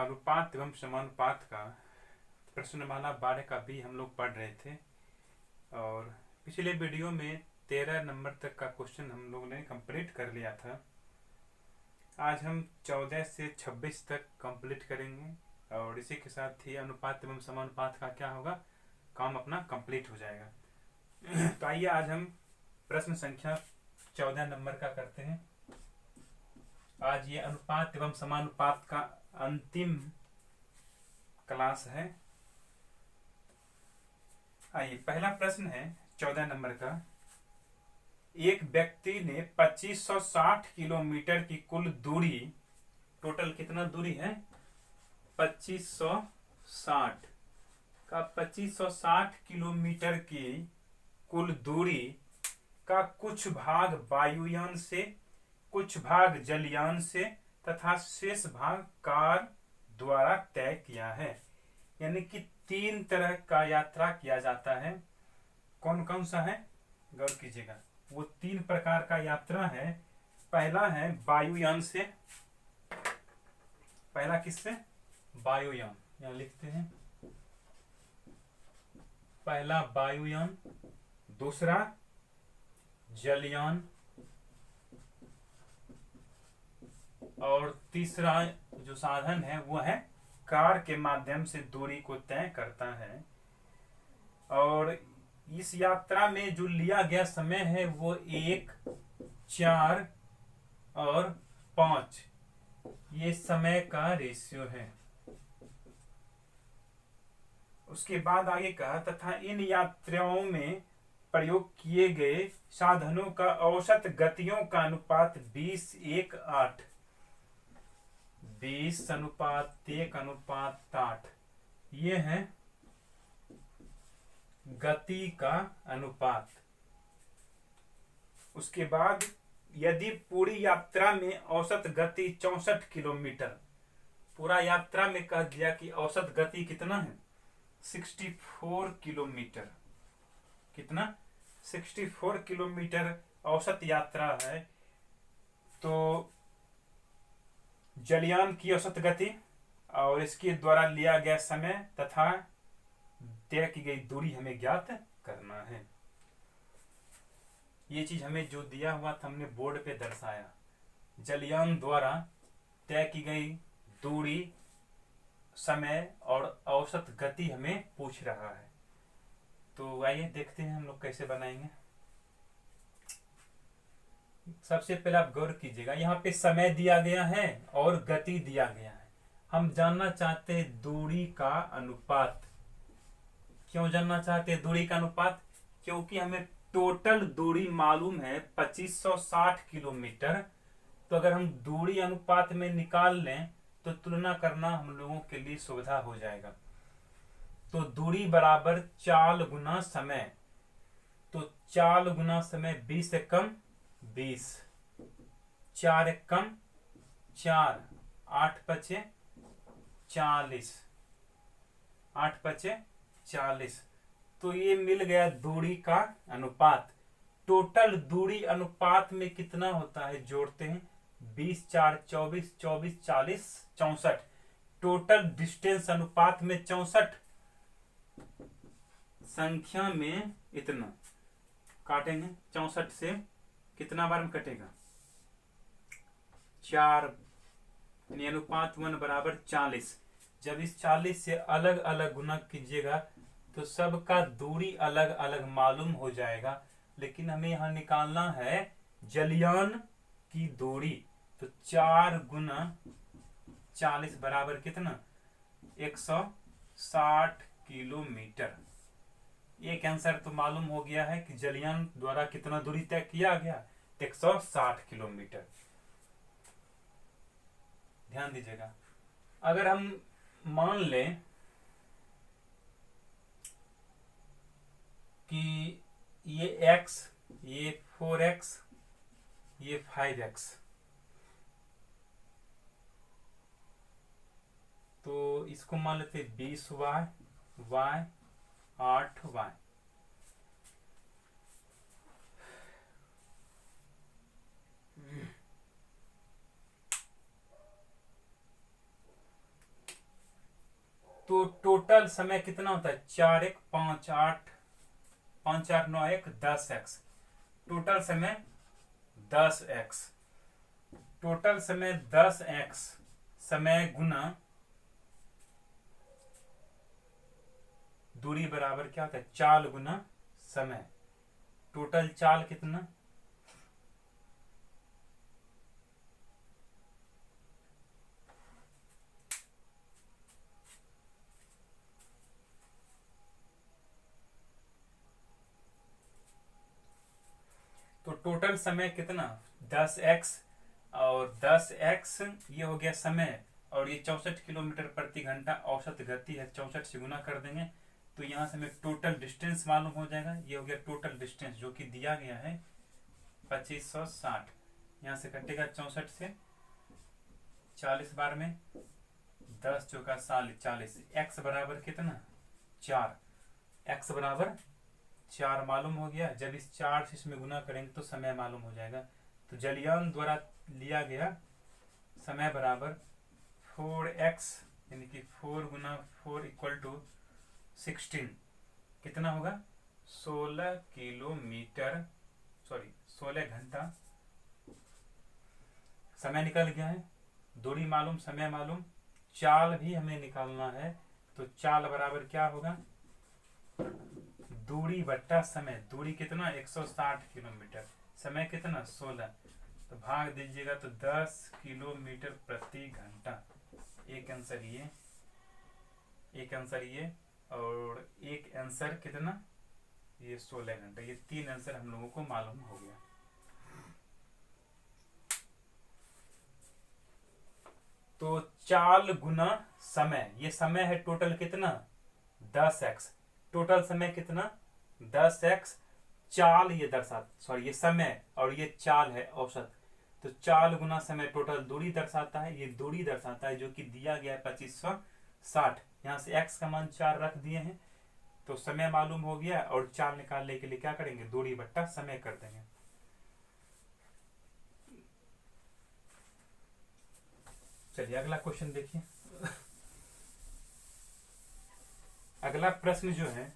अनुपात एवं समानुपात का प्रश्नमाला 12 का भी हम लोग पढ़ रहे थे और पिछले वीडियो में 13 नंबर तक का क्वेश्चन हम लोग ने कंप्लीट कर लिया था। आज हम 14 से 26 तक कंप्लीट करेंगे और इसी के साथ ही अनुपात एवं समानुपात का क्या होगा, काम अपना कंप्लीट हो जाएगा। तो आइए आज हम प्रश्न संख्या 14 नंबर का करते हैं। आज ये अनुपात एवं समानुपात का अंतिम क्लास है। आइए पहला प्रश्न है 14 नंबर का। एक व्यक्ति ने 2560 किलोमीटर की कुल दूरी, टोटल कितना दूरी है 2560 का 2560 किलोमीटर की कुल दूरी का कुछ भाग वायुयान से, कुछ भाग जलयान से तथा शेष भाग कार द्वारा तय किया है। यानी कि 3 तरह का यात्रा किया जाता है। कौन कौन सा है, गौर कीजिएगा। वो 3 प्रकार का यात्रा है। पहला है वायुयान से। पहला किससे, वायुयान, यहां लिखते हैं पहला वायुयान। दूसरा जलयान और तीसरा जो साधन है वो है कार के माध्यम से दूरी को तय करता है। और इस यात्रा में जो लिया गया समय है वो 1, 4 और 5 ये समय का रेशियो है। उसके बाद आगे कहा, तथा इन यात्राओं में प्रयोग किए गए साधनों का औसत गतियों का अनुपात 20:1:8, 20:1:8 ये है गति का अनुपात। उसके बाद यदि पूरी यात्रा में औसत गति 64 किलोमीटर, पूरा यात्रा में कह दिया कि औसत गति कितना है 64 किलोमीटर, कितना 64 किलोमीटर औसत यात्रा है, तो जलयान की औसत गति और इसके द्वारा लिया गया समय तथा तय की गई दूरी हमें ज्ञात करना है। ये चीज हमें जो दिया हुआ था हमने बोर्ड पे दर्शाया। जलयान द्वारा तय की गई दूरी, समय और औसत गति हमें पूछ रहा है। तो आइए देखते हैं हम लोग कैसे बनाएंगे। सबसे पहले आप गौर कीजिएगा, यहाँ पे समय दिया गया है और गति दिया गया है। हम जानना चाहते हैं दूरी का अनुपात। क्यों जानना चाहते हैं दूरी का अनुपात? क्योंकि हमें टोटल दूरी मालूम है 2560 किलोमीटर। तो अगर हम दूरी अनुपात में निकाल लें तो तुलना करना हम लोगों के लिए सुविधा हो जाएगा। तो दूरी बराबर चाल गुना समय। तो चाल गुना समय 20 से कम 20, 4 एक कम 4, 8 पचे 40, 8 पचे 40। तो ये मिल गया दूरी का अनुपात। टोटल दूरी अनुपात में कितना होता है, जोड़ते हैं 20, 4, 24, 24, 40, 64। टोटल डिस्टेंस अनुपात में 64, संख्या में इतना काटेंगे। 64 से कितना बार में कटेगा 4, यानी अनुपात 1 बराबर 40। जब इस 40 से अलग अलग गुना कीजिएगा तो सबका दूरी अलग अलग मालूम हो जाएगा। लेकिन हमें यहां निकालना है जलयान की दूरी। तो 4 गुना 40 बराबर कितना 160 किलोमीटर। एक आंसर तो मालूम हो गया है कि जलयान द्वारा कितना दूरी तय किया गया 160 किलोमीटर। ध्यान दीजिएगा, अगर हम मान लें कि ये x, ये 4x, ये 5x, तो इसको मान लेते 20y, y 8y। तो टोटल समय कितना होता है, 4 1 5 8 5 4 9 1 10x। टोटल समय 10x। टोटल समय 10x समय गुना दूरी बराबर क्या होता है, चाल गुना समय। टोटल चाल कितना, तो टोटल समय कितना 10x, और 10x ये हो गया समय, और ये 64 किलोमीटर प्रति घंटा औसत गति है, 64 से गुना कर देंगे तो यहाँ से हमें टोटल डिस्टेंस मालूम हो जाएगा। ये हो गया टोटल डिस्टेंस जो कि दिया गया है 2560। यहाँ से कटेगा 64 से 40 बार में 10 चौका 40। x बराबर कितना 4, x बराबर 4 मालूम हो गया। जब इस 4 से इसमें गुना करेंगे तो समय मालूम हो जाएगा। तो जलयान द्वारा लिया गया समय बराबर 4x, यानी कि 4 गुना 4 इक्वल टू 16, कितना होगा 16 किलोमीटर, सॉरी 16 घंटा। समय निकल गया है, दूरी मालूम, समय मालूम, चाल भी हमें निकालना है। तो चाल बराबर क्या होगा, दूरी बट्टा समय। दूरी कितना 160 किलोमीटर, समय कितना 16, तो भाग दीजिएगा तो 10 किलोमीटर प्रति घंटा। एक आंसर ये, एक आंसर ये, और एक आंसर कितना ये 16 घंटा। ये 3 आंसर हम लोगों को मालूम हो गया। तो चाल गुना समय, ये समय है टोटल कितना 10x, टोटल समय कितना 10x। चाल ये सॉरी ये समय और ये चाल है औसत। तो चाल गुना समय टोटल दूरी दर्शाता है, ये दूरी दर्शाता है जो कि दिया गया है 2560। यहाँ से x का मान 4 रख दिए हैं तो समय मालूम हो गया, और चाल निकालने के लिए क्या करेंगे, दूरी बट्टा समय कर देंगे। चलिए अगला क्वेश्चन देखिए। अगला प्रश्न जो है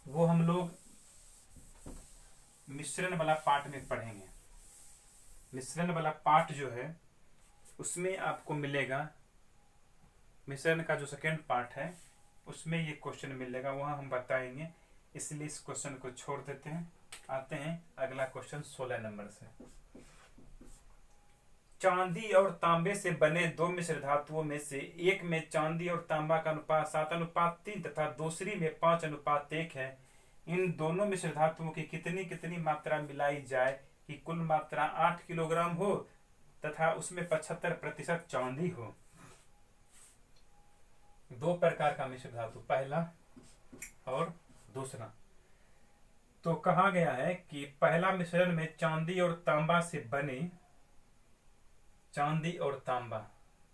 वो हम लोग मिश्रण वाला पार्ट में पढ़ेंगे। मिश्रण वाला पार्ट जो है उसमें आपको मिलेगा, मिश्रण का जो सेकेंड पार्ट है उसमें ये क्वेश्चन मिलेगा, वहां हम बताएंगे, इसलिए इस क्वेश्चन को छोड़ देते हैं। आते हैं अगला क्वेश्चन 16 नंबर से। चांदी और तांबे से बने दो मिश्र धातुओं में से एक में चांदी और तांबा का अनुपात 7:3 तथा दूसरी में 5:1 है। इन दोनों मिश्र धातुओं की कितनी कितनी मात्रा मिलाई जाए कि कुल मात्रा 8 किलोग्राम हो तथा उसमें 75% चांदी हो। दो प्रकार का मिश्र धातु, पहला और दूसरा। तो कहा गया है कि पहला मिश्रण में चांदी और तांबा से बने, चांदी और तांबा,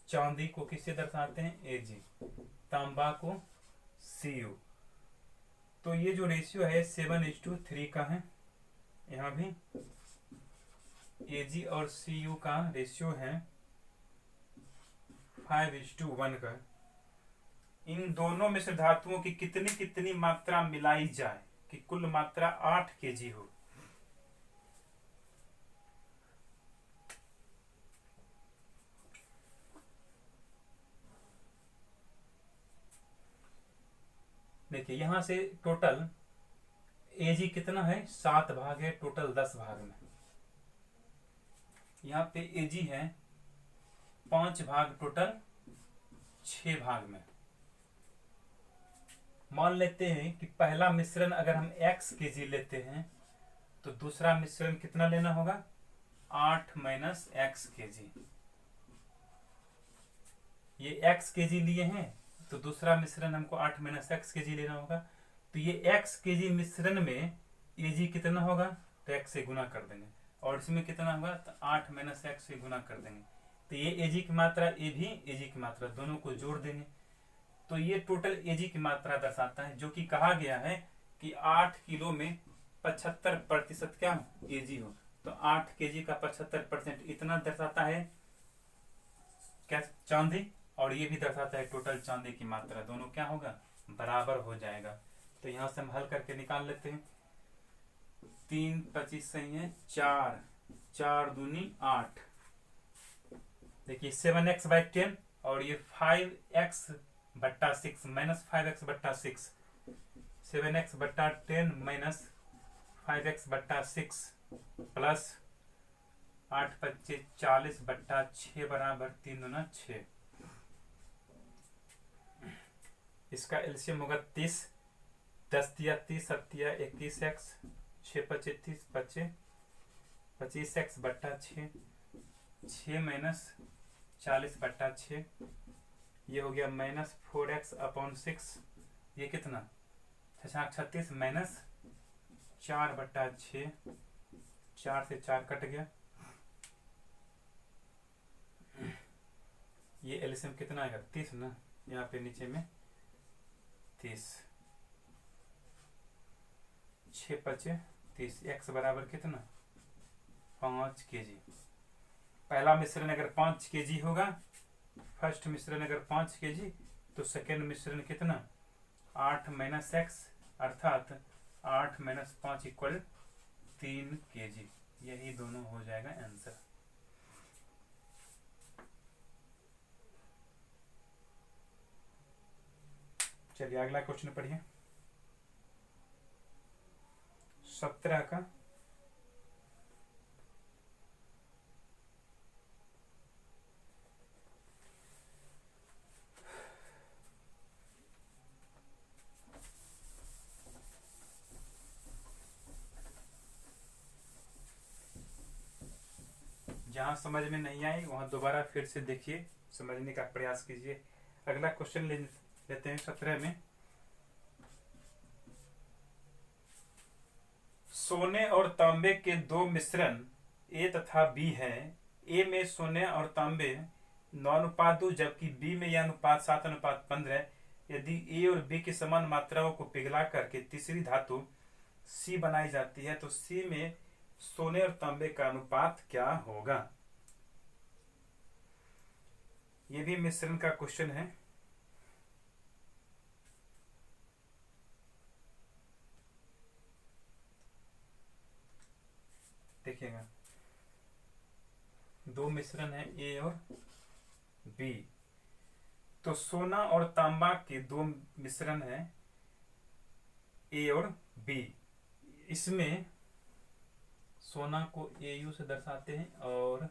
चांदी को किससे दर्शाते हैं Ag, तांबा को Cu। तो ये जो रेशियो है 7:3 का है, यहाँ भी Ag और Cu का रेशियो है 5:1 का। इन दोनों मिश्र धातुओं की कितनी कितनी मात्रा मिलाई जाए कि कुल मात्रा 8 kg हो। देखिए यहां से टोटल Ag कितना है 7 भाग है, टोटल 10 भाग में। यहाँ पे Ag है 5 भाग, टोटल 6 भाग में। मान लेते हैं कि पहला मिश्रण अगर हम x kg लेते हैं तो दूसरा मिश्रण कितना लेना होगा 8 - x kg। ये x kg लिए हैं तो दूसरा मिश्रण हमको 8 - x kg लेना होगा। तो ये x kg मिश्रण में Ag कितना होगा तो x से गुना कर देंगे, और इसमें कितना होगा तो 8 - x से गुना कर देंगे। तो ये Ag की मात्रा, ये भी Ag की मात्रा, दोनों को जोड़ देंगे तो ये टोटल Ag की मात्रा दर्शाता है, जो कि कहा गया है कि 8 किलो में 75% क्या Ag हो। तो 8 kg का 75% इतना दर्शाता है क्या, चांदी, और ये भी दर्शाता है टोटल चांदी की मात्रा, दोनों क्या होगा, बराबर हो जाएगा। तो यहां से हम हल करके निकाल लेते हैं। 3 25 सही है 4, 4 दूनी 8। देखिए 7x/10 और ये 5x/6 minus 5x/6, 7x/10 minus 5x/6 plus 8 25 40/6 बराबर 3 दूना 6। इसका एलसीएम होगा 30, 10 तिया 30, 7 तिया 21x, 6 25 30, 25 25x/6, 6 माइनस 40/6, ये हो गया माइनस 4x/6। ये कितना 36 माइनस 4/6, 4 से 4 कट गया। ये एलसीएम कितना आएगा 30 ना, यहाँ पे नीचे में 30, 6 5 30, x बराबर कितना 5 kg। पहला मिश्रण अगर 5 kg होगा, फर्स्ट मिश्रण अगर 5 kg, तो सेकेंड मिश्रण कितना 8 माइनस x अर्थात 8 माइनस 5 इक्वल 3 kg। यही दोनों हो जाएगा आंसर। चलिए अगला क्वेश्चन पढ़िए 17 का। जहां समझ में नहीं आई वहां दोबारा फिर से देखिए, समझने का प्रयास कीजिए। अगला क्वेश्चन लेते हैं 17 में। सोने और तांबे के दो मिश्रण ए तथा बी हैं। ए में सोने और तांबे 9:2 जबकि बी में यह अनुपात 7:15। यदि ए और बी की समान मात्राओं को पिघला करके तीसरी धातु सी बनाई जाती है तो सी में सोने और तांबे का अनुपात क्या होगा। यह भी मिश्रण का क्वेश्चन है। देखिएगा दो मिश्रण है ए और बी, तो सोना और तांबा के दो मिश्रण है ए और बी। इसमें सोना को AU से दर्शाते हैं और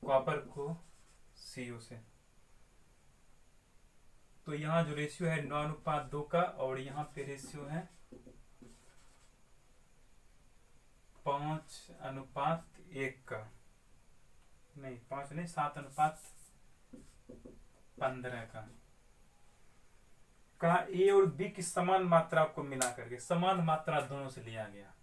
कॉपर को CU से। तो यहाँ जो रेशियो है 9:2 का और यहाँ पे रेशियो है 5:1 का, नहीं 5 नहीं 7:15 का। कहा ए और बी की समान मात्रा को मिला करके, समान मात्रा दोनों से लिया गया,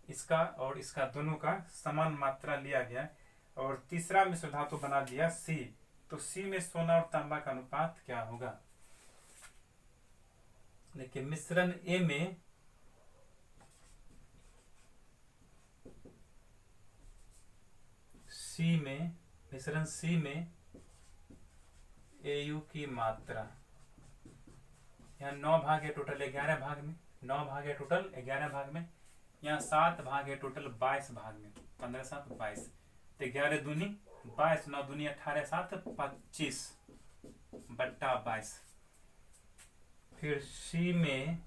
इसका और इसका दोनों का समान मात्रा लिया गया और तीसरा मिश्र धातु बना दिया सी। तो सी में सोना और तांबा का अनुपात क्या होगा। देखिए मिश्रण ए में मिश्रण सी में AU की मात्रा, यहाँ 9 भाग है टोटल 11 भाग में, 9 भाग है टोटल 11 भाग में, यहाँ 7 भाग है टोटल 22 भाग में, 15 7 22, तो 11 दूनी 22, 9 दूनी 18, 7 25/22। फिर सी में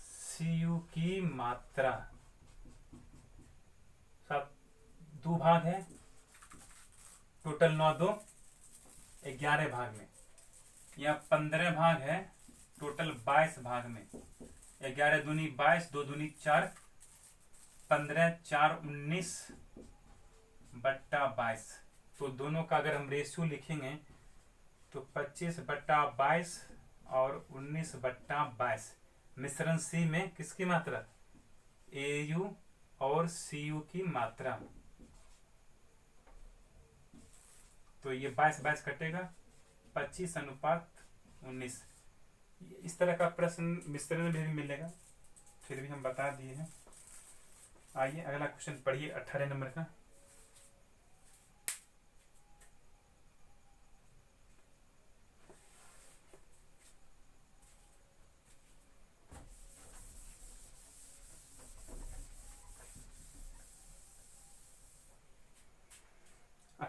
CU की मात्रा 2 भाग है टोटल 9 2 11 भाग में, यहाँ 15 भाग है टोटल 22 भाग में, 11 दूनी 22, 2 दूनी 4, 15 4 19/22। तो दोनों का अगर हम रेशियो लिखेंगे तो 25/22 और 19/22। मिश्रण सी में किसकी मात्रा AU और CU की मात्रा, तो ये 22 कटेगा 25:19। इस तरह का प्रश्न मिश्रण में भी मिलेगा, फिर भी हम बता दिए हैं। आइए अगला क्वेश्चन पढ़िए 18 नंबर का।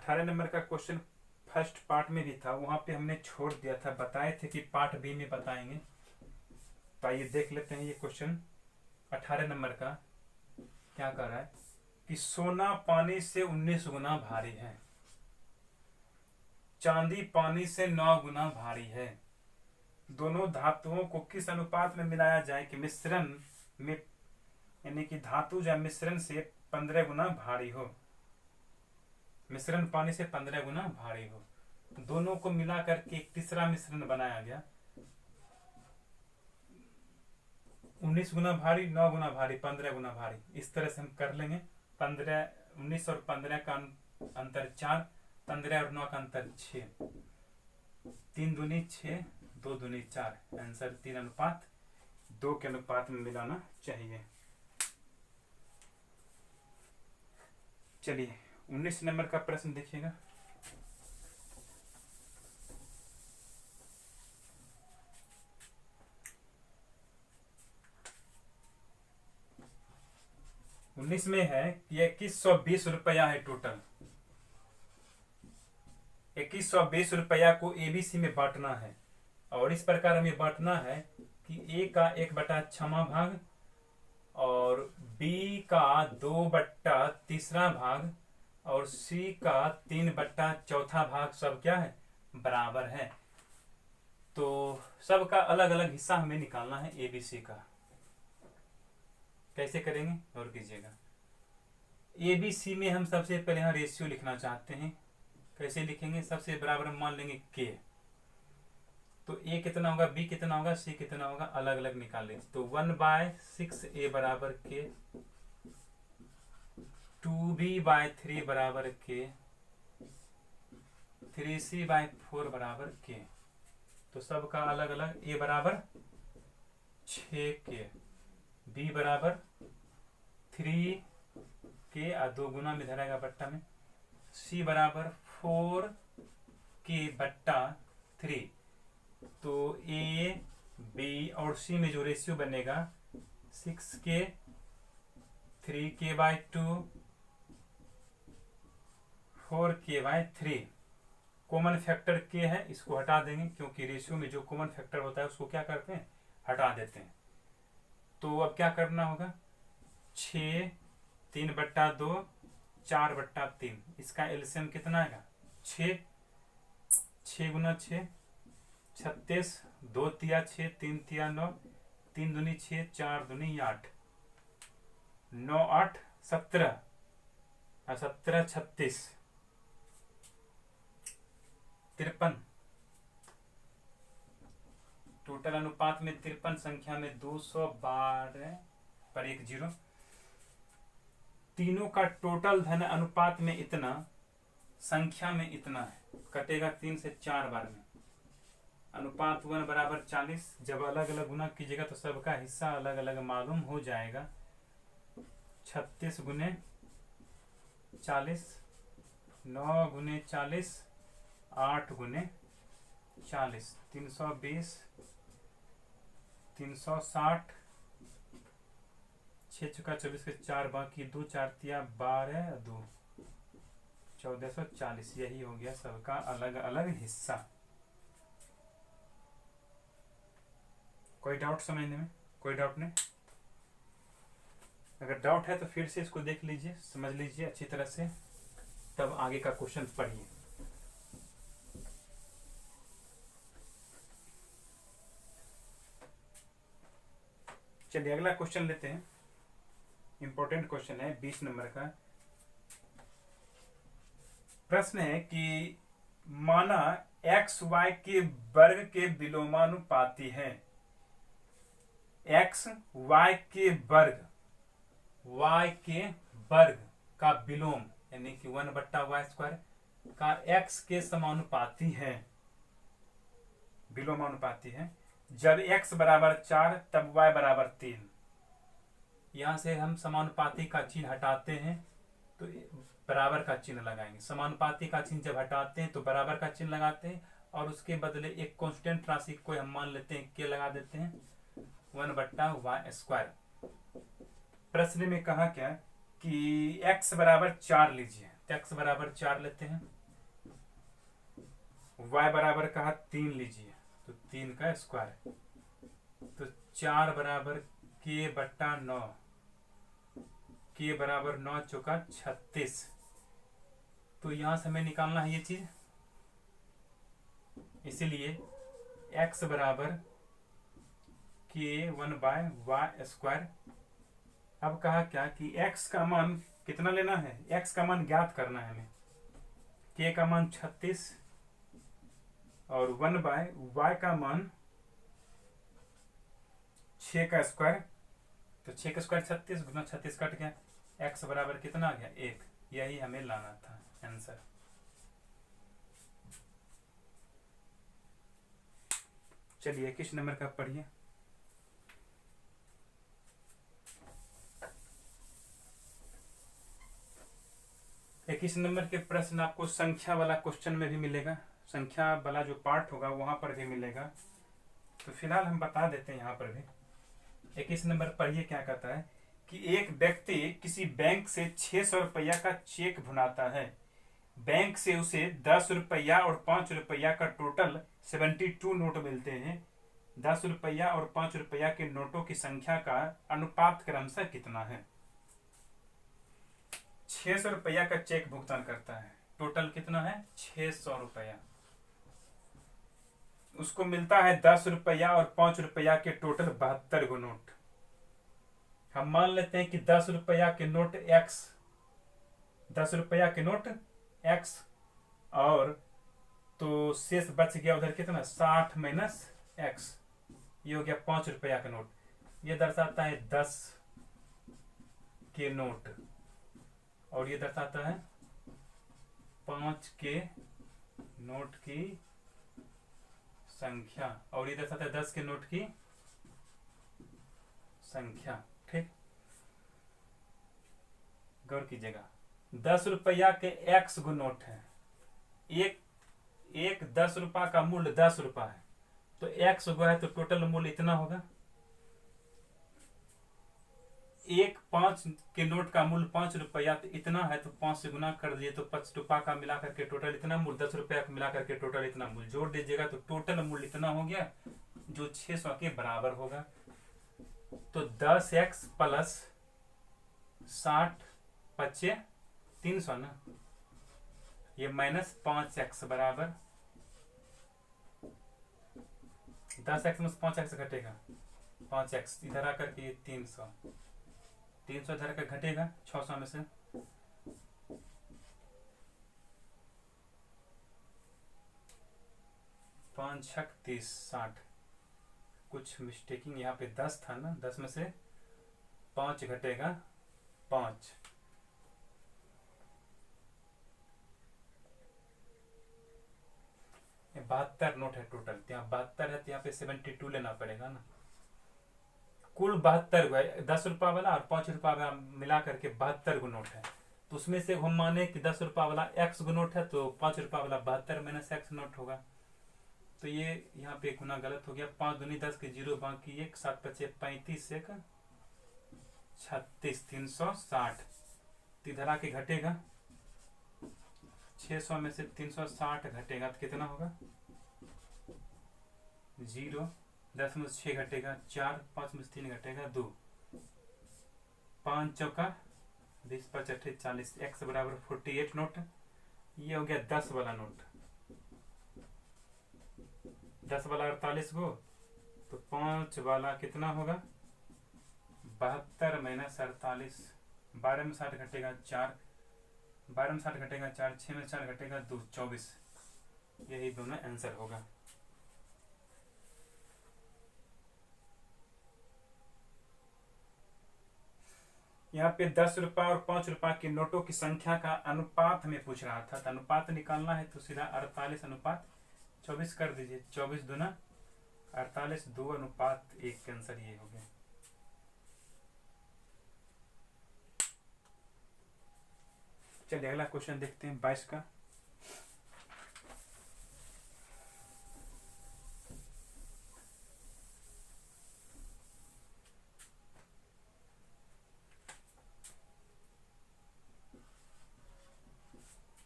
18 नंबर का क्वेश्चन फर्स्ट पार्ट में भी था, वहां पे हमने छोड़ दिया था, बताए थे कि पार्ट बी में बताएंगे। तो आइए देख लेते हैं ये क्वेश्चन 18 नंबर का क्या कर रहा है कि सोना पानी से 19 गुना भारी है, चांदी पानी से 9 गुना भारी है, दोनों धातुओं को किस अनुपात में मिलाया जाए कि मिश्रण में, यानी कि धातु या मिश्रण से 15 गुना भारी हो, मिश्रण पानी से 15 गुना भारी हो। दोनों को मिला करके एक तीसरा मिश्रण बनाया गया, 19 गुना भारी, 9 गुना भारी, 15 गुना भारी, इस तरह से हम कर लेंगे। 15, 19 और 15 का अंतर 4, 15 और 9 का अंतर 6, 3 दूनी 6, 2 दूनी 4, आंसर 3:2 के अनुपात में मिलाना चाहिए। चलिए 19 नंबर का प्रश्न देखिएगा। उन्नीस में है कि 2120 रुपया है टोटल। 2120 रुपया को एबीसी में बांटना है और इस प्रकार हमें बांटना है कि ए का 1/6 भाग और बी का 2/3 भाग और सी का 3/4 भाग सब क्या है, बराबर है। तो सबका अलग अलग हिस्सा हमें निकालना है एबीसी का। कैसे करेंगे और कीजिएगा। एबीसी में हम सबसे पहले यहाँ रेशियो लिखना चाहते हैं। कैसे लिखेंगे, सबसे बराबर मान लेंगे के, तो ए कितना होगा, बी कितना होगा, सी कितना होगा, अलग अलग निकाल लेंगे। तो 1/6 ए बराबर के, 2b/3 बराबर के, 3c/4 बराबर के। तो सबका अलग अलग, ए बराबर 6 के, बी बराबर 3 के और 2 गुना में धराएगा बट्टा में, सी बराबर 4 के बट्टा 3। तो ए बी और सी में जो रेशियो बनेगा 6 के, 3k/2, 4k/3। कॉमन फैक्टर के है, इसको हटा देंगे क्योंकि रेशियो में जो कॉमन फैक्टर होता है उसको क्या करते हैं, हटा देते हैं। तो अब क्या करना होगा, 6, 3/2, 4/3, इसका एलसीएम कितना आएगा 6, 6 गुना 6 36, 2 तिया 6, 3 तिया 9, 3 दूनी 6, 4 दूनी 8, 9 8 17 और 17 36 53। टोटल अनुपात में 53 संख्या में 212 पर 1 0। तीनों का टोटल धन अनुपात में इतना, संख्या में इतना है, कटेगा 3 से 4 बार में। अनुपात 1 बराबर 40। जब अलग अलग गुना कीजिएगा तो सबका हिस्सा अलग अलग मालूम हो जाएगा। 36 गुने 40, 9 गुने 40, 8 गुने 40, 320, 360, 6 चुका 24 के 4 बाकी 2 4 तिया 12 2 1440। यही हो गया सबका अलग अलग हिस्सा। कोई डाउट समझने में, कोई डाउट नहीं? अगर डाउट है तो फिर से इसको देख लीजिए, समझ लीजिए अच्छी तरह से, तब आगे का क्वेश्चन पढ़िए। चलिए अगला क्वेश्चन लेते हैं। इंपॉर्टेंट क्वेश्चन है 20 नंबर का। प्रश्न है कि माना एक्स वाई के वर्ग के विलोमानुपाती है। एक्स वाई के वर्ग, वाई के वर्ग का विलोम यानी कि 1/y² का एक्स के समानुपाती है, विलोमानुपाती है। जब x बराबर 4 तब y बराबर 3। यहां से हम समानुपाती का चिन्ह हटाते हैं तो बराबर का चिन्ह लगाएंगे। समानुपाती का चिन्ह जब हटाते हैं तो बराबर का चिन्ह लगाते हैं और उसके बदले एक कांस्टेंट राशि को हम मान लेते हैं, के लगा देते हैं 1/y²। प्रश्न में कहा क्या कि x बराबर 4 लीजिए, तो x बराबर 4 लेते हैं। y बराबर कहा 3 लीजिए, तो 3 का स्क्वायर, तो 4 बराबर k बट्टा 9, k बराबर 9 चौका 36। तो यहां से हमें निकालना है ये चीज, इसीलिए x बराबर k1/y²। अब कहा क्या कि x का मान कितना लेना है, x का मान ज्ञात करना है हमें, k का मान 36 और 1/y का मान 6 का स्क्वायर, तो 6 का स्क्वायर 36 गुना 36 कट गया, x बराबर कितना आ गया 1। यही हमें लाना था आंसर। चलिए 21 नंबर का पढ़िए। 21 नंबर के प्रश्न आपको संख्या वाला क्वेश्चन में भी मिलेगा, संख्या वाला जो पार्ट होगा वहां पर भी मिलेगा, तो फिलहाल हम बता देते हैं यहाँ पर भी। 21 नंबर पढ़िए क्या कहता है कि एक व्यक्ति किसी बैंक से 600 रुपया का चेक भुनाता है, बैंक से उसे 10 रुपया और 5 रुपया का टोटल 72 नोट मिलते हैं। 10 रुपया और 5 रुपया के नोटों की संख्या का अनुपात क्रमशः कितना है। 600 रुपया का चेक भुगतान करता है, टोटल कितना है 600 रुपया, उसको मिलता है 10 रुपया और 5 रुपया के टोटल 72 गो नोट। हम मान लेते हैं कि 10 रुपया के नोट x, 10 रुपया के नोट x, और तो शेष बच गया उधर कितना 60 माइनस x, ये हो गया 5 रुपया का नोट। ये दर्शाता है 10 के नोट, और ये दर्शाता है 5 के नोट की संख्या, और ये दर्शाता है 10 के नोट की संख्या। ठीक, गौर कीजिएगा, 10 रुपया के x गो नोट है, एक 10 रुपया का मूल्य 10 रुपया है, तो x गो है तो टोटल मूल्य इतना होगा। एक 5 के नोट का मूल्य 5 रुपया, तो इतना है, तो 5 से गुना कर दिए तो 5 रुपया का मिला करके टोटल इतना मूल्य, 10 रुपया का मिला करके टोटल इतना मूल्य, जोड़ दीजिएगा तो टोटल मूल्य इतना हो गया जो 600 के बराबर होगा। तो 10x प्लस 60 पच्चे 300 ना, ये माइनस 5x बराबर 10x में 5x घटेगा 5x, इधर आकर के 300 इधर का घटेगा 600 में से, पाँच 30 60, कुछ मिस्टेकिंग यहाँ पे 10 था ना, 10 में से 5 घटेगा 5, ये 72 नोट है टोटल, यहाँ 72 है तो यहाँ पे 72 लेना पड़ेगा ना, कुल 72 गो, 10 रुपया वाला और 5 रुपया वाला मिला करके 72 गो नोट है। तो उसमें से हम माने कि 10 रुपया वाला x गो नोट है, तो 5 रुपया वाला 72 माइनस x नोट होगा, तो ये यहाँ पे गुना गलत हो गया, 5 दूनी 10 के 0 बाकी 1, 7 पचे 35 1 36, 360, तो इधर आके घटेगा 600 में से 360 घटेगा तो कितना होगा 0, 10 में 6 घटेगा 4, 5 में 3 घटेगा 2, 5 चौका 20 5 8 40, x बराबर 48 नोट। ये हो गया 10 वाला नोट, 10 वाला 48 गो, तो 5 वाला कितना होगा 72 माइनस 48, 12 में 60 घटेगा 4, 12 में 60 घटेगा 4, 6 में 4 घटेगा 2, 24, यही दोनों आंसर होगा। यहाँ पे 10 रुपया और 5 रुपया के नोटों की संख्या का अनुपात हमें पूछ रहा था, तो अनुपात निकालना है तो सीधा 48 अनुपात 24 कर दीजिए, 24 दूना 48, 2 अनुपात 1 का आंसर ये हो गया। चलिए अगला क्वेश्चन देखते हैं 22 का।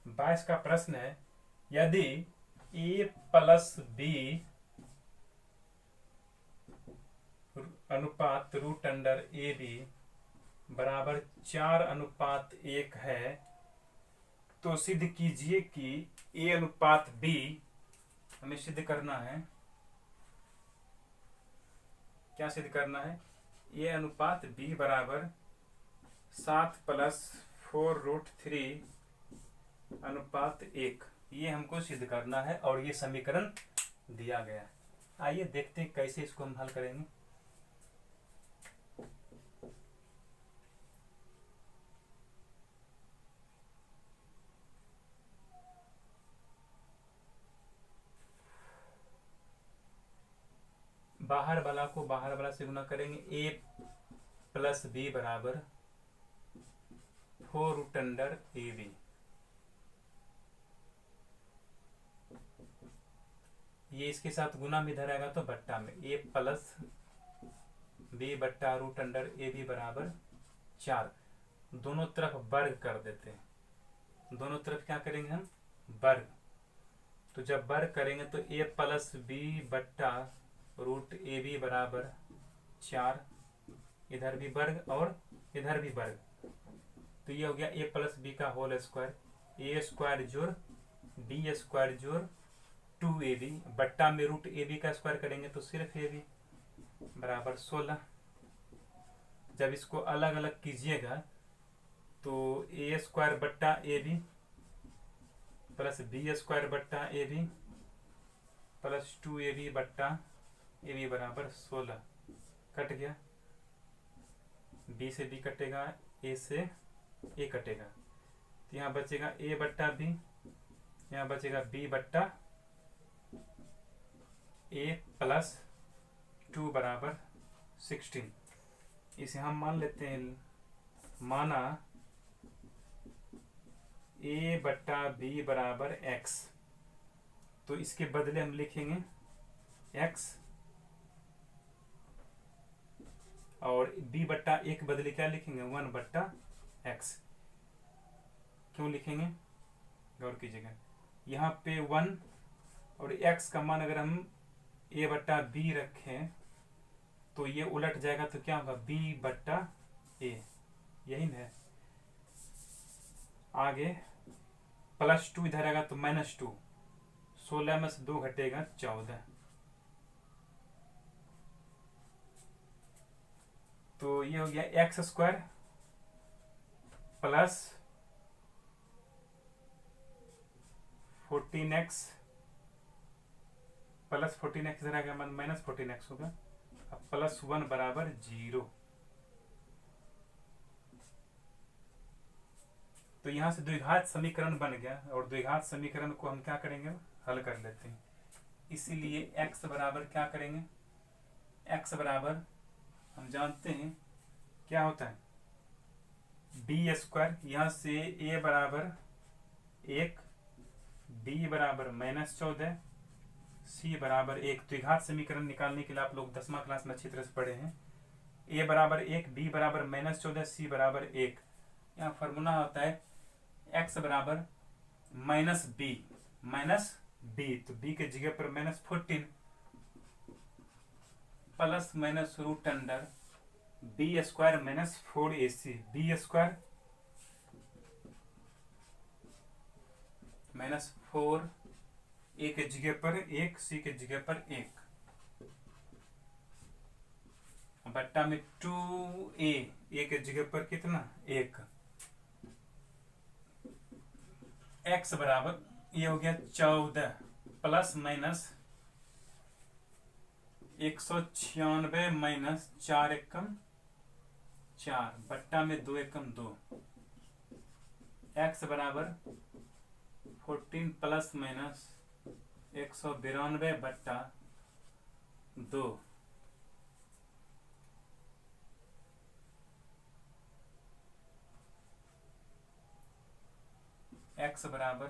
बाईस का प्रश्न है, यदि ए प्लस बी अनुपात रूट अंडर ए बी बराबर 4:1 है, तो सिद्ध कीजिए कि ए अनुपात बी, हमें सिद्ध करना है, क्या सिद्ध करना है, ए अनुपात बी बराबर 7+4√3 ये हमको सिद्ध करना है और ये समीकरण दिया गया है। आइए देखते हैं कैसे इसको हम हल करेंगे। बाहर वाला को बाहर वाला से गुना करेंगे। ए प्लस बी बराबर 4√ए बी, ये इसके साथ गुना में इधर आएगा तो बट्टा में ए प्लस बी बट्टा √ए बी बराबर 4। दोनों तरफ वर्ग कर देते हैं, दोनों तरफ क्या करेंगे हम, वर्ग। तो जब वर्ग करेंगे तो ए प्लस बी बट्टा √ए बी बराबर 4, इधर भी वर्ग और इधर भी वर्ग, तो ये हो गया ए प्लस बी का होल स्क्वायर, ए स्क्वायर जोड़ बी स्क्वायर जोड़ 2ab बट्टा में √ab का स्क्वायर करेंगे तो सिर्फ ab बराबर 16। जब इसको अलग अलग कीजिएगा तो ए स्क्वायर बट्टा ab प्लस बी स्क्वायर बट्टा ab प्लस 2ab बट्टा ab बराबर 16, कट गया, b से b कटेगा, a से a कटेगा, तो यहाँ बचेगा a बट्टा b, यहाँ बचेगा b बट्टा a प्लस 2 बराबर 16। इसे हम मान लेते हैं, माना a बट्टा b बराबर x, तो इसके बदले हम लिखेंगे x और b बट्टा a के बदले क्या लिखेंगे 1 बट्टा x। क्यों लिखेंगे, गौर कीजिएगा, यहाँ पे 1 और x का मान अगर हम a बट्टा b रखें तो ये उलट जाएगा, तो क्या होगा b बट्टा a, यही है। आगे प्लस 2 इधर आएगा तो -2, 16 में से 2 घटेगा 14, तो ये हो गया x square plus 14x plus 14x इधर आएगा -14x होगा, अब प्लस 1 बराबर 0। तो यहां से द्विघात समीकरण बन गया और द्विघात समीकरण को हम क्या करेंगे, हल कर लेते हैं। इसीलिए x बराबर क्या करेंगे, x बराबर हम जानते हैं क्या होता है बी स्क्वायर, यहाँ से a बराबर 1, b बराबर -14, c बराबर 1। द्विघात समीकरण निकालने के लिए आप लोग 10वीं क्लास में अच्छी तरह से पढ़े हैं। a बराबर 1, b बराबर -14, c बराबर 1। यहाँ फॉर्मूला होता है x बराबर -b, तो b के जगह पर -14 plus minus root under b square -4ac, b square -4, a के जगह पर 1, c के जगह पर 1 बट्टा में 2a, a के जगह पर कितना 1। x बराबर ये हो गया 14 प्लस माइनस 196 माइनस 4 एकम 4 बट्टा में 2 एकम 2। x बराबर 14 प्लस माइनस 192 बट्टा 2। x बराबर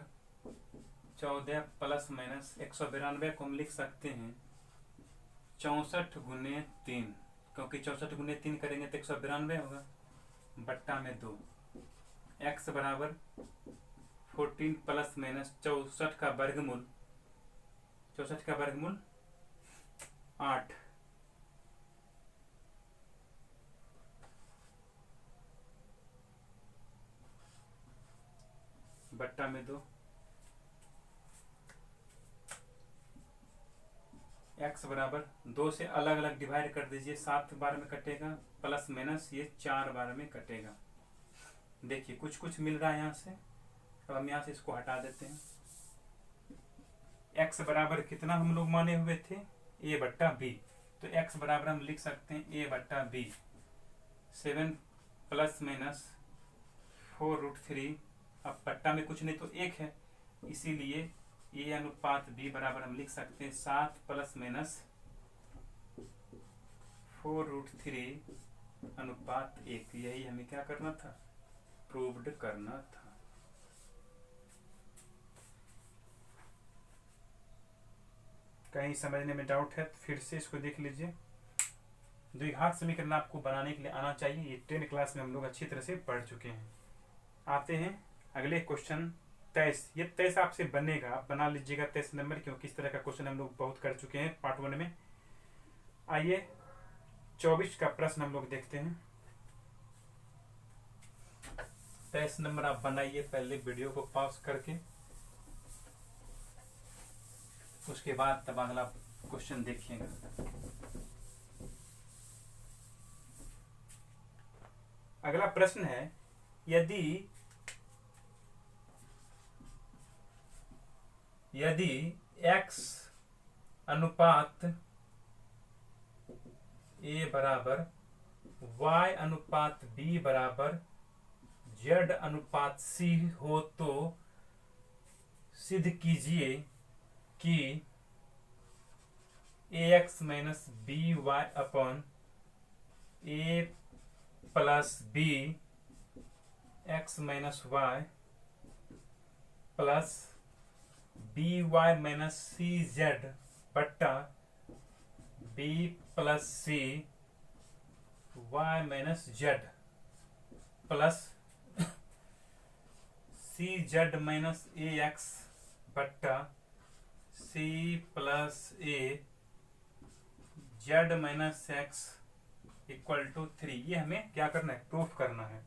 14 प्लस माइनस 192 को हम लिख सकते हैं 64 गुने 3, क्योंकि 64 गुने 3 करेंगे तो 192 होगा बट्टा में 2। x बराबर 14 प्लस माइनस 64 का वर्गमूल 64 का वर्गमूल 8, बट्टा में 2, x बराबर 2 से अलग अलग डिवाइड कर दीजिए, 7 बार में कटेगा, प्लस माइनस ये 4 बार में कटेगा। देखिए कुछ कुछ मिल रहा है यहाँ से, अब हम यहाँ से इसको हटा देते हैं। x बराबर कितना हम लोग माने हुए थे, a बट्टा b, तो x बराबर हम लिख सकते हैं a बट्टा b, 7 प्लस माइनस 4√3, अब बट्टा में कुछ नहीं तो 1 है, इसीलिए a अनुपात b बराबर हम लिख सकते हैं 7 प्लस माइनस 4√3 अनुपात 1। यही हमें क्या करना था, प्रूव्ड करना था। कहीं समझने में डाउट है तो फिर से इसको देख लीजिए। द्विघात समीकरण आपको बनाने के लिए आना चाहिए, ये 10 क्लास में हम लोग अच्छी तरह से पढ़ चुके हैं। आते हैं अगले क्वेश्चन 23। ये 23 आपसे बनेगा, आप बना लीजिएगा 23 नंबर, क्योंकि इस तरह का क्वेश्चन हम लोग बहुत कर चुके हैं पार्ट 1 में। आइए 24 का प्रश्न हम लोग देखते हैं। 23 नंबर आप बनाइए, पहले वीडियो को पॉज करके, उसके बाद तब अगला क्वेश्चन देखिएगा। अगला प्रश्न है, यदि x अनुपात a बराबर y अनुपात b बराबर z अनुपात c हो तो सिद्ध कीजिए कि ax minus B Y upon a plus b x minus Y plus B Y minus C Z बट्टा b plus C Y minus Z plus C Z minus A X बट्टा सी plus A Z minus X equal to 3। ये हमें क्या करना है, proof करना है।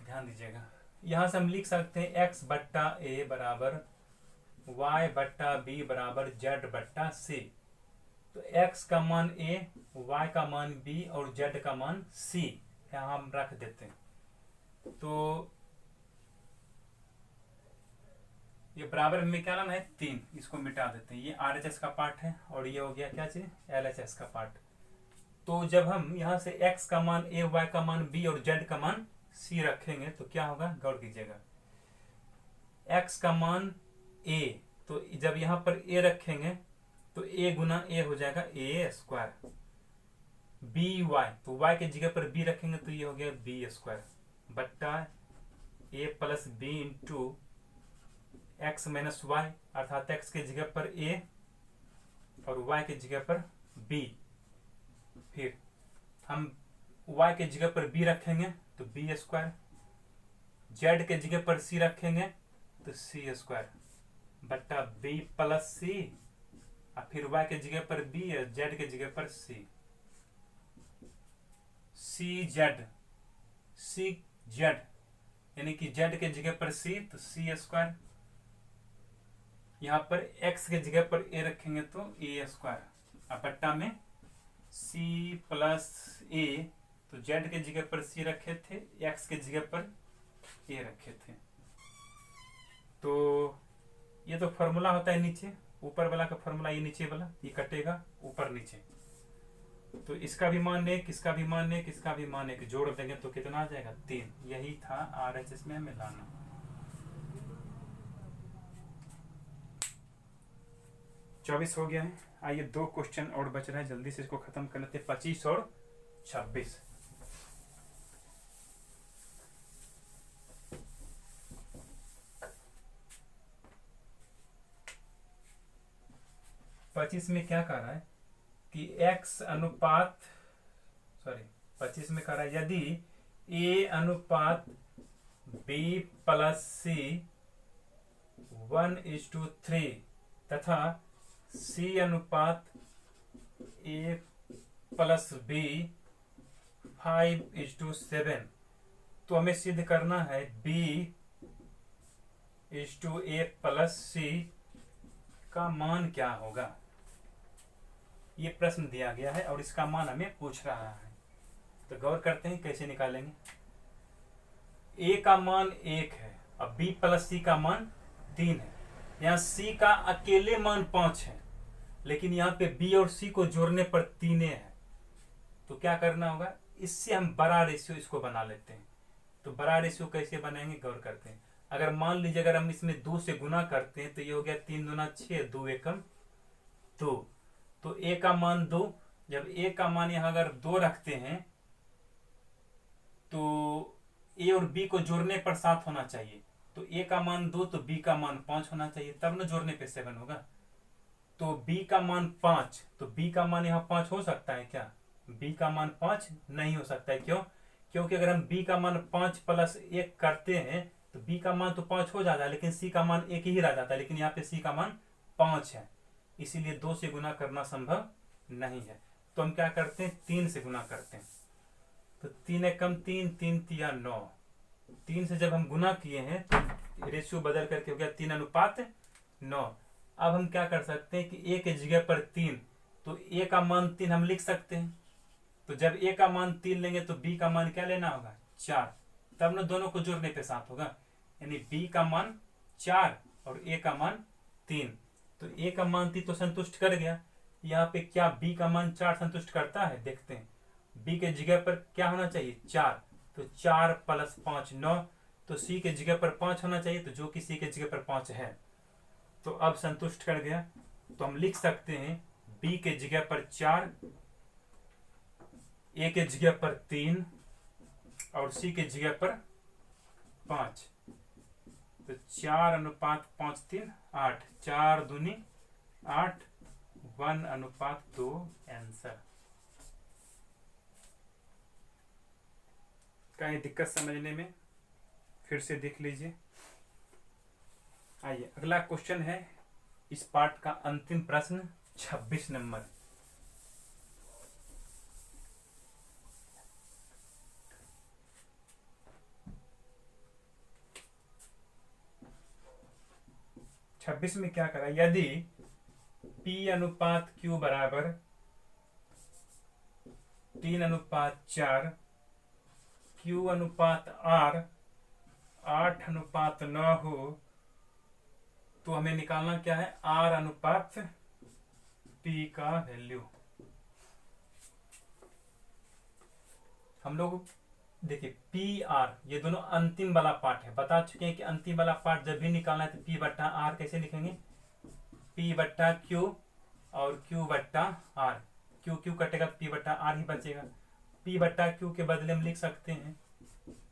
ध्यान दीजिएगा, यहां से हम लिख सकते हैं x बट्टा a बराबर y बट्टा b बराबर z बट्टा c। तो x का मान a, y का मान b और z का मान c यहां हम रख देते हैं। तो ये बराबर में क्या लाना है, 3, इसको मिटा देते हैं। ये RHS का पार्ट है और ये हो गया क्या चीज, LHS का पार्ट। तो जब हम यहां से x का मान a, y का मान b और z का मान c रखेंगे तो क्या होगा, गौर कीजिएगा। x का मान a, तो जब यहां पर a रखेंगे तो a गुना a हो जाएगा a स्क्वायर, by, तो y के जगह पर b रखेंगे तो ये हो गया b स्क्वायर बट्टा a plus b into X minus Y, अर्थात x के जगह पर a और y के जगह पर b। फिर हम y के जगह पर b रखेंगे तो b स्क्वायर, z के जगह पर c रखेंगे तो c स्क्वायर बट्टा b प्लस c, और फिर y के जगह पर b है, z के जगह पर c, c z यानी कि z के जगह पर c तो c स्क्वायर, यहाँ पर x के जगह पर a रखेंगे तो a स्क्वायर, अब बट्टा में c प्लस a, तो z के जगह पर c रखे थे, x के जगह पर a रखे थे। तो ये तो फॉर्मूला होता है नीचे, ऊपर वाला का फॉर्मूला ये नीचे वाला, ये कटेगा ऊपर नीचे। तो इसका भी मान 1, इसका भी मान 1, इसका भी मान 1 जोड़ देंगे तो कितना आ जाएगा, 3। यही था RHS में हमें लाना। चौबीस हो गया है। आइए 2 क्वेश्चन और बच रहा है, जल्दी से इसको खत्म कर लेते हैं। 25 और 26। पच्चीस में क्या कह रहा है कि x अनुपात, 25 में कह रहा है यदि a अनुपात B प्लस C 1:3 तथा C अनुपात A प्लस B 5:7, तो हमें सिद्ध करना है B:A प्लस C का मान क्या होगा। ये प्रश्न दिया गया है और इसका मान हमें पूछ रहा है, तो गौर करते हैं कैसे निकालेंगे। A का मान 1 है, अब B प्लस C का मान 3 है। यहाँ C का अकेले मान 5 है, लेकिन यहाँ पे B और C को जोड़ने पर 3 है, तो क्या करना होगा, इससे हम बड़ा रेशियो इसको बना लेते हैं। तो बड़ा रेशियो कैसे बनाएंगे, गौर करते हैं। अगर मान लीजिए अगर हम इसमें 2 से गुना करते हैं तो ये हो गया 3 दूना 6, 2 एकम 2, तो A का मान 2। जब A का मान यहाँ अगर 2 रखते हैं तो A और B को जोड़ने पर 7 होना चाहिए, तो A का मान 2 तो B का मान 5 होना चाहिए, तब न जोड़ने पे 7 होगा। तो B का मान 5, तो B का मान यहाँ 5 हो सकता है क्या, B का मान 5 नहीं हो सकता है। क्यों, क्योंकि अगर हम B का मान 5 प्लस 1 करते हैं तो B का मान तो 5 हो जाता है, लेकिन C का मान 1 ही रह जाता है, लेकिन यहाँ पे C का मान 5 है, इसीलिए 2 से गुना करना संभव नहीं है। तो हम क्या करते हैं, 3 से गुना करते हैं। तो 3 एकम 3, 3 तिया 9, 3 से जब हम गुना किए हैं तो रेशियो बदल करके हो गया 3:9। अब हम क्या कर सकते हैं कि A के जगह पर 3, तो A का मान 3 हम लिख सकते हैं। तो जब A का मान 3 लेंगे तो B का मान क्या लेना होगा, 4, तब न दोनों को जोड़ने पे 7 होगा, यानी B का मान 4 और A का मान 3। तो A का मान 3 तो संतुष्ट कर गया। यहाँ पे क्या B का मान 4 संतुष्ट करता है, देखते हैं। B के जगह पर क्या होना चाहिए, 4, तो 4 प्लस 5 9, तो C के जगह पर 5 होना चाहिए, तो जो कि C के जगह पर 5 है, तो अब संतुष्ट कर गया। तो हम लिख सकते हैं B के जगह पर 4, A के जगह पर 3 और C के जगह पर 5, तो 4:5 3 8, 4 दूनी 8, 1:2 आंसर। कहीं दिक्कत समझने में, फिर से देख लीजिए। आइए अगला क्वेश्चन है इस पार्ट का अंतिम प्रश्न 26 नंबर। छब्बीस में क्या करा, यदि P अनुपात Q बराबर 3:4, Q अनुपात R 8:9 हो, तो हमें निकालना क्या है, R अनुपात P का वैल्यू। हम लोग देखिए PR, ये दोनों अंतिम वाला पार्ट है, बता चुके हैं कि अंतिम वाला पार्ट जब भी निकालना है तो P/R कैसे लिखेंगे, P/Q और Q/R, Q कटेगा P/R ही बचेगा। P/Q के बदले हम लिख सकते हैं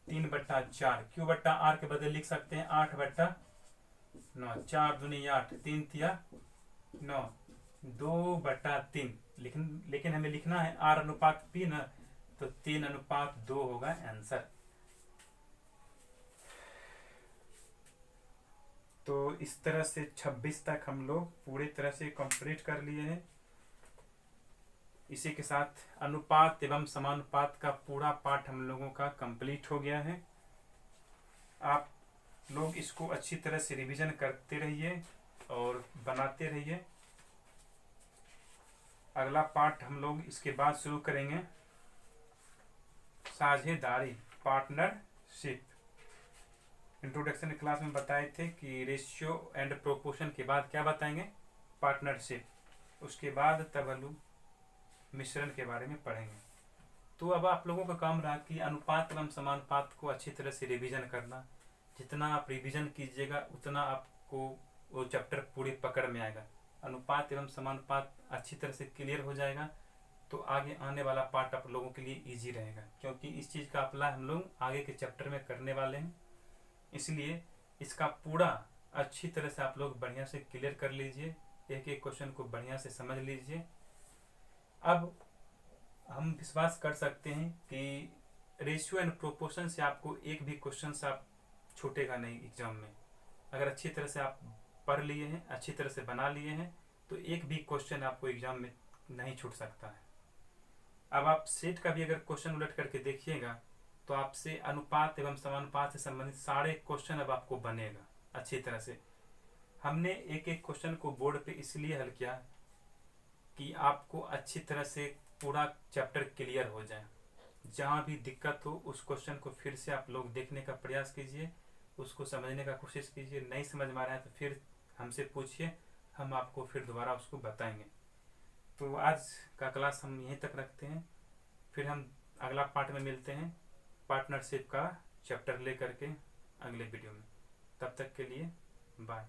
3/4, Q/R के बदले लिख सकते हैं 8/9, 4 दूनी 8, 3 तिया 9, 2/3, लेकिन हमें लिखना है R अनुपात P ना, तो 3:2 होगा आंसर। तो इस तरह से 26 तक हम लोग पूरी तरह से कंप्लीट कर लिए हैं। इसी के साथ अनुपात एवं समानुपात का पूरा पाठ हम लोगों का कंप्लीट हो गया है। आप लोग इसको अच्छी तरह से रिवीजन करते रहिए और बनाते रहिए। अगला पाठ हम लोग इसके बाद शुरू करेंगे साझेदारी, पार्टनरशिप। इंट्रोडक्शन क्लास में बताए थे कि रेशियो एंड प्रोपोर्शन के बाद क्या बताएंगे, पार्टनरशिप, उसके बाद तब हम लोग मिश्रण के बारे में पढ़ेंगे। तो अब आप लोगों का काम रहा कि अनुपात एवं समानुपात को अच्छी तरह से रिवीजन करना। जितना आप रिवीजन कीजिएगा उतना आपको वो चैप्टर पूरी पकड़ में आएगा। अनुपात एवं समानुपात अच्छी तरह से क्लियर हो जाएगा तो आगे आने वाला पार्ट आप लोगों के लिए इजी रहेगा, क्योंकि इस चीज़ का अप्लाई हम लोग आगे के चैप्टर में करने वाले हैं। इसलिए इसका पूरा अच्छी तरह से आप लोग बढ़िया से क्लियर कर लीजिए, एक एक क्वेश्चन को बढ़िया से समझ लीजिए। अब हम विश्वास कर सकते हैं कि रेशियो एंड प्रोपोर्शन से आपको एक भी क्वेश्चन आप छूटेगा नहीं एग्जाम में। अगर अच्छी तरह से आप पढ़ लिए हैं, अच्छी तरह से बना लिए हैं, तो एक भी क्वेश्चन आपको एग्जाम में नहीं छूट सकता है। अब आप सेट का भी अगर क्वेश्चन उलट करके देखिएगा तो आपसे अनुपात एवं समानुपात से संबंधित सारे क्वेश्चन अब आपको बनेगा अच्छी तरह से। हमने एक एक क्वेश्चन को बोर्ड पे इसलिए हल किया कि आपको अच्छी तरह से पूरा चैप्टर क्लियर हो जाए। जहाँ भी दिक्कत हो उस क्वेश्चन को फिर से आप लोग देखने का प्रयास कीजिए, उसको समझने का कोशिश कीजिए। नहीं समझ में आ रहा है तो फिर हमसे पूछिए, हम आपको फिर दोबारा उसको बताएंगे। तो आज का क्लास हम यहीं तक रखते हैं, फिर हम अगला पार्ट में मिलते हैं, पार्टनरशिप का चैप्टर ले करके अगले वीडियो में। तब तक के लिए बाय।